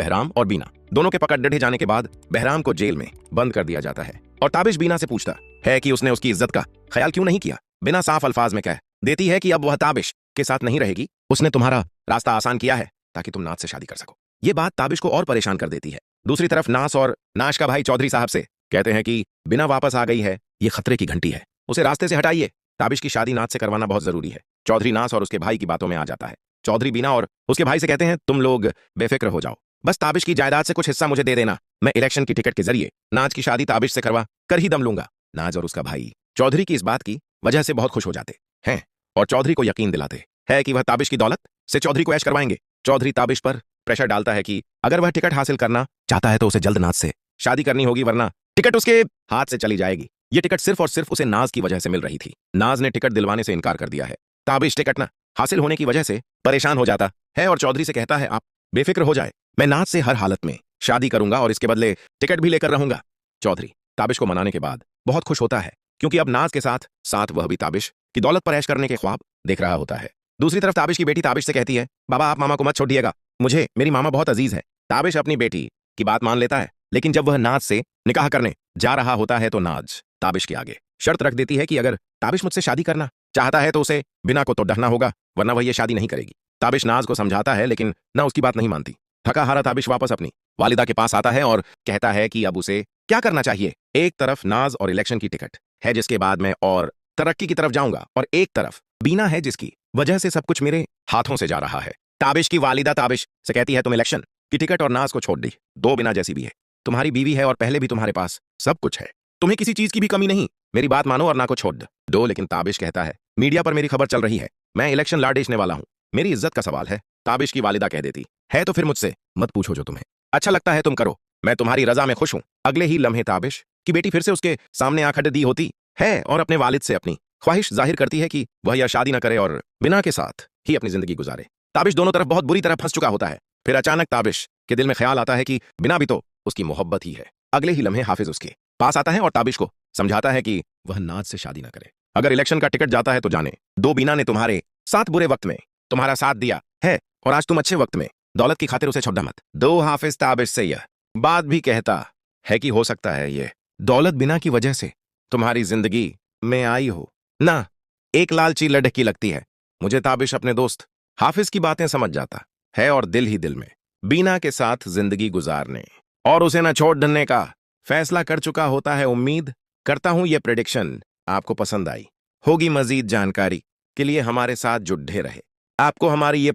बहराम और बीना दोनों के पकड़ डढ़े जाने के बाद बहराम को जेल में बंद कर दिया जाता है और ताबिश बीना से पूछता है कि उसने उसकी इज्जत का ख्याल क्यों नहीं किया। बिना साफ अल्फाज में कह देती है कि अब वह ताबिश के साथ नहीं रहेगी, उसने तुम्हारा रास्ता आसान किया है ताकि तुम नाज से शादी कर सको। ये बात ताबिश को और परेशान कर देती है। दूसरी तरफ नास और नाश का भाई चौधरी साहब से कहते हैं कि बिना वापस आ गई है, ये खतरे की घंटी है, उसे रास्ते से हटाइए। ताबिश की शादी नाज से करवाना बहुत जरूरी है। चौधरी नास और उसके भाई की बातों में आ जाता है। चौधरी बीना और उसके भाई से कहते हैं तुम लोग बेफिक्र हो जाओ, बस ताबिश की जायदाद से कुछ हिस्सा मुझे दे देना, मैं इलेक्शन की टिकट के जरिए नाज की शादी ताबिश से करवा कर ही दम लूंगा। नाज और उसका भाई चौधरी की इस बात की वजह से बहुत खुश हो जाते हैं और चौधरी को यकीन दिलाते हैं कि वह ताबिश की दौलत से चौधरी को ऐश करवाएंगे। चौधरी ताबिश पर प्रेशर डालता है कि अगर वह टिकट हासिल करना चाहता है तो उसे जल्द नाज से शादी करनी होगी, वरना टिकट उसके हाथ से चली जाएगी। ये टिकट सिर्फ और सिर्फ उसे नाज की वजह से मिल रही थी। नाज ने टिकट दिलवाने से इनकार कर दिया है। ताबिश टिकट न हासिल होने की वजह से परेशान हो जाता है और चौधरी से कहता है आप बेफिक्र हो जाए, मैं नाज से हर हालत में शादी करूंगा और इसके बदले टिकट भी लेकर रहूंगा। चौधरी ताबिश को मनाने के बाद बहुत खुश होता है क्योंकि अब नाज के साथ साथ वह भी ताबिश की दौलत पर ऐश करने के ख्वाब देख रहा होता है। दूसरी तरफ ताबिश की बेटी ताबिश से कहती है बाबा आप मामा को मत छोड़िएगा, मुझे मेरी मामा बहुत अजीज है। ताबिश अपनी बेटी की बात मान लेता है, लेकिन जब वह नाज से निकाह करने जा रहा होता है तो नाज ताबिश के आगे शर्त रख देती है कि अगर ताबिश मुझसे शादी करना चाहता है तो उसे बिना को तो डरना होगा, वरना वह ये शादी नहीं करेगी। ताबिश नाज को समझाता है लेकिन न उसकी बात नहीं मानती। थका हारा ताबिश वापस अपनी वालिदा के पास आता है और कहता है कि अब उसे क्या करना चाहिए। एक तरफ नाज और इलेक्शन की टिकट है जिसके बाद मैं और तरक्की की तरफ जाऊंगा, और एक तरफ बीना है जिसकी वजह से सब कुछ मेरे हाथों से जा रहा है। ताबिश की वालिदा ताबिश से कहती है तुम इलेक्शन की टिकट और नाज को छोड़ दी, दो बिना जैसी भी है, तुम्हारी बीवी है और पहले भी तुम्हारे पास सब कुछ है, तुम्हें किसी चीज की भी कमी नहीं, मेरी बात मानो और ना को छोड़ दो। लेकिन ताबिश कहता है मीडिया पर मेरी खबर चल रही है, मैं इलेक्शन लड़ने वाला हूं, मेरी इज्जत का सवाल है। ताबिश की वालिदा कह देती है तो फिर मुझसे मत पूछो, जो तुम्हें अच्छा लगता है तुम करो, मैं तुम्हारी रजा में खुश हूं। अगले ही लम्हे ताबिश की बेटी फिर से उसके सामने आंख दी होती है और अपने वालिद से अपनी ख्वाहिश जाहिर करती है कि वह यह शादी न करे और बिना के साथ ही अपनी जिंदगी गुजारे। ताबिश दोनों तरफ बहुत बुरी तरह फंस चुका होता है। फिर अचानक ताबिश के दिल में ख्याल आता है कि बिना भी तो उसकी मोहब्बत ही है। अगले ही लम्हे हाफिज उसके पास आता है और ताबिश को समझाता है कि वह नाज से शादी न करे। अगर इलेक्शन का टिकट जाता है तो जाने दो, बिना ने तुम्हारे साथ बुरे वक्त में तुम्हारा साथ दिया है और आज तुम अच्छे वक्त में दौलत की खातिर उसे छोड़ा मत दो। हाफिज ताबिश से यह बात भी कहता है कि हो सकता है ये दौलत बिना की वजह से तुम्हारी जिंदगी में आई हो ना, एक लालची लड़की लगती है। मुझे ताबिश अपने दोस्त हाफिज की बातें समझ जाता है और दिल ही दिल में बीना के साथ जिंदगी गुजारने और उसे न छोड़ने का फैसला कर चुका होता है। उम्मीद करता हूं ये प्रेडिक्शन आपको पसंद आई होगी। मजीद जानकारी के लिए हमारे साथ जुड़े रहे। आपको हमारी ये